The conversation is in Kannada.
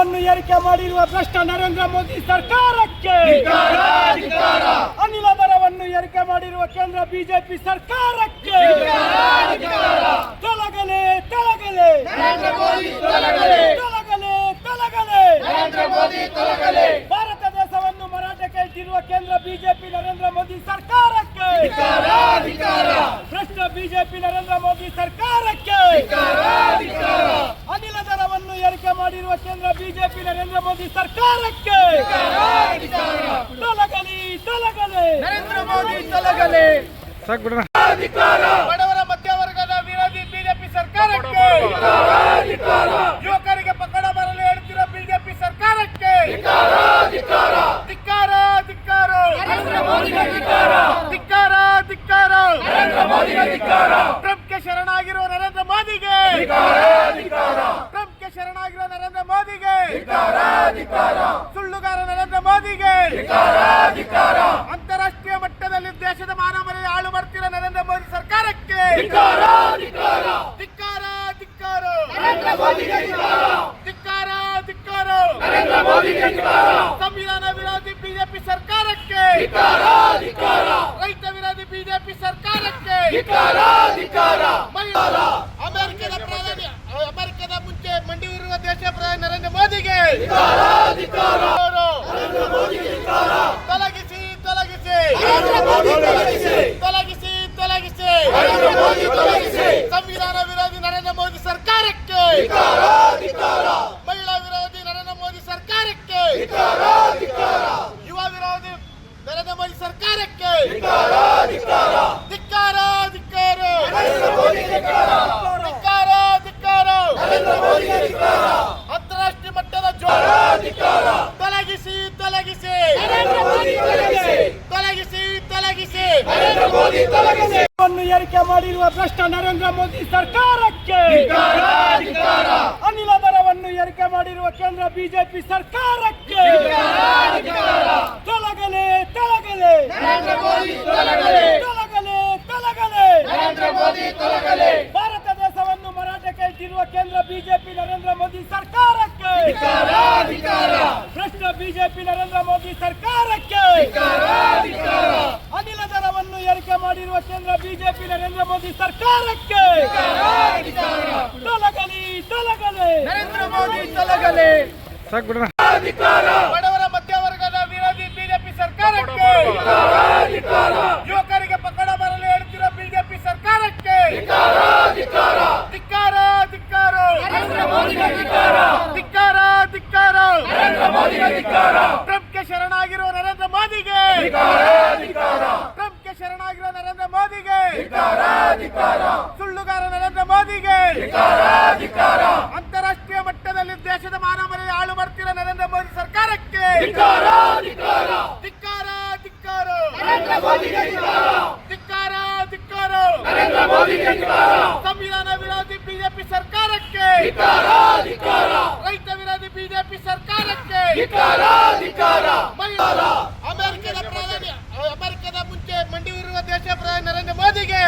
ಏರಿಕೆ ಮಾಡಿರುವ ಭ್ರಷ್ಟ ನರೇಂದ್ರ ಮೋದಿ ಸರ್ಕಾರಕ್ಕೆ ಅನಿಲ ದರವನ್ನು ಏರಿಕೆ ಮಾಡಿರುವ ಕೇಂದ್ರ ಬಿಜೆಪಿ ಸರ್ಕಾರಕ್ಕೆ ತೊಲಗಲೇ ತೊಲಗಲೇ ತೊಲಗಲೇ ತೊಲಗಲೇ ಭಾರತ ದೇಶವನ್ನು ಮರಾಠಕ್ಕೆ ಇಟ್ಟಿರುವ ಕೇಂದ್ರ ಬಿಜೆಪಿ ನರೇಂದ್ರ ಮೋದಿ ಸರ್ಕಾರಕ್ಕೆ ಭ್ರಷ್ಟ ಬಿಜೆಪಿ ನರೇಂದ್ರ ಮೋದಿ ಸರ್ಕಾರಕ್ಕೆ ಅನಿಲ ದರವನ್ನು ಏರಿಕೆ ಮಾಡಿರುವ ಕೇಂದ್ರ ಬಿಜೆಪಿ ನರೇಂದ್ರ ಮೋದಿ ಸರ್ಕಾರಕ್ಕೆ ತೊಲಗಲಿ ತೊಲಗಲಿ ನರೇಂದ್ರ ಮೋದಿ ತೊಲಗಲಿ ಬಡವರ ಮಧ್ಯವರ್ಗದ ವಿರೋಧಿ ಬಿಜೆಪಿ ಸರ್ಕಾರಕ್ಕೆ ಯುವಕರಿಗೆ ಪಕಡ ಬರಲು ಹೇಳ್ತಿರೋ ಬಿಜೆಪಿ ಸರ್ಕಾರಕ್ಕೆ ಧಿಕ್ಕಾರ ಧಿಕ್ಕಾರ ಧಿಕ್ಕಾರ ಟ್ರಂಪ್ಗೆ ಶರಣಾಗಿರುವ ನರೇಂದ್ರ ಮೋದಿಗೆ ಟ್ರಂಪ್ಗೆ ಶರಣಾಗಿರುವ ನರೇಂದ್ರ ಮೋದಿಗೆ ಸುಳ್ಳುಗಾರ ನರೇಂದ್ರ ಮೋದಿಗೆ ಅಂತಾರಾಷ್ಟ್ರೀಯ ಮಟ್ಟದಲ್ಲಿ ದೇಶದ ಮಾನವರಿಗೆ ಹಾಳು ಮಾಡ್ತಿರೋ ನರೇಂದ್ರ ಮೋದಿ ಸರ್ಕಾರಕ್ಕೆ ಸಂವಿಧಾನ ವಿರೋಧಿ ಬಿಜೆಪಿ ಸರ್ಕಾರಕ್ಕೆ ರೈತ ವಿರೋಧಿ ಬಿಜೆಪಿ ಸರ್ಕಾರಕ್ಕೆ ಅಮೆರಿಕದ ಮುಂಚೆ ಮಂಡಿಯೂರಿರುವ ದೇಶ ಪ್ರಧಾನಿ ನರೇಂದ್ರ ಮೋದಿಗೆ ತೊಲಗಿಸಿ ಸಂವಿಧಾನ ವಿರೋಧಿ ನರೇಂದ್ರ ಮೋದಿ ಸರ್ಕಾರಕ್ಕೆ ಮಹಿಳಾ ವಿರೋಧಿ ನರೇಂದ್ರ ಮೋದಿ ಸರ್ಕಾರಕ್ಕೆ ಯುವ ವಿರೋಧಿ ನರೇಂದ್ರ ಮೋದಿ ಸರ್ಕಾರಕ್ಕೆ ಧಿಕ್ಕಾರ ಅಂತಾರಾಷ್ಟ್ರೀಯ ಮಟ್ಟದ ತೊಲಗಿಸಿ ಏರಿಕೆ ಮಾಡಿರುವ ಭ್ರಷ್ಟ ನರೇಂದ್ರ ಮೋದಿ ಸರ್ಕಾರಕ್ಕೆ ಅನಿಲ ದರವನ್ನು ಏರಿಕೆ ಮಾಡಿರುವ ಕೇಂದ್ರ ಬಿಜೆಪಿ ಸರ್ಕಾರಕ್ಕೆ ತೊಲಗಲೇ ಭಾರತ ದೇಶವನ್ನು ಮರಾಠಕ್ಕೆ ಇಟ್ಟಿರುವ ಕೇಂದ್ರ ಬಿಜೆಪಿ ನರೇಂದ್ರ ಮೋದಿ ಸರ್ಕಾರಕ್ಕೆ ಭ್ರಷ್ಟ ಬಿಜೆಪಿ ನರೇಂದ್ರ ಮೋದಿ ಸರ್ಕಾರಕ್ಕೆ ಅನಿಲ ದರವನ್ನು ಏರಿಕೆ ಮಾಡಿರುವ ಕೇಂದ್ರ ಬಿಜೆಪಿ ನರೇಂದ್ರ ಮೋದಿ ಸರ್ಕಾರಕ್ಕೆ ತೊಲಗಲಿ ನರೇಂದ್ರ ಮೋದಿ ತೊಲಗಲಿ ಬಡವರ ಮಧ್ಯವರ್ಗದ ವಿರೋಧಿ ಬಿಜೆಪಿ ಸರ್ಕಾರಕ್ಕೆ ಯುವಕರಿಗೆ ಪಕಡ ಬರಲು ಹೇಳ್ತಿರೋ ಬಿಜೆಪಿ ಸರ್ಕಾರಕ್ಕೆ ಧಿಕ್ಕಾರ ಟ್ರಂಪ್ಗೆ ಶರಣಾಗಿರುವ ನರೇಂದ್ರ ಮೋದಿಗೆ ಸುಳ್ಳುಗಾರ ನರೇಂದ್ರ ಮೋದಿಗೆ ಅಂತಾರಾಷ್ಟ್ರೀಯ ಮಟ್ಟದಲ್ಲಿ ದೇಶದ ಮಾನವರಿಗೆ ಹಾಳು ಮಾಡ್ತಿರೋ ನರೇಂದ್ರ ಮೋದಿ ಸರ್ಕಾರಕ್ಕೆ ಸಂವಿಧಾನ ವಿರೋಧಿ ಬಿಜೆಪಿ ಸರ್ಕಾರಕ್ಕೆ ರೈತ ವಿರೋಧಿ ಬಿಜೆಪಿ ಸರ್ಕಾರಕ್ಕೆ ಅಮೆರಿಕದ ಮುಂಚೆ ಮಂಡಿಯೂರಿರುವ ದೇಶ ಪ್ರಧಾನಿ ನರೇಂದ್ರ ಮೋದಿಗೆ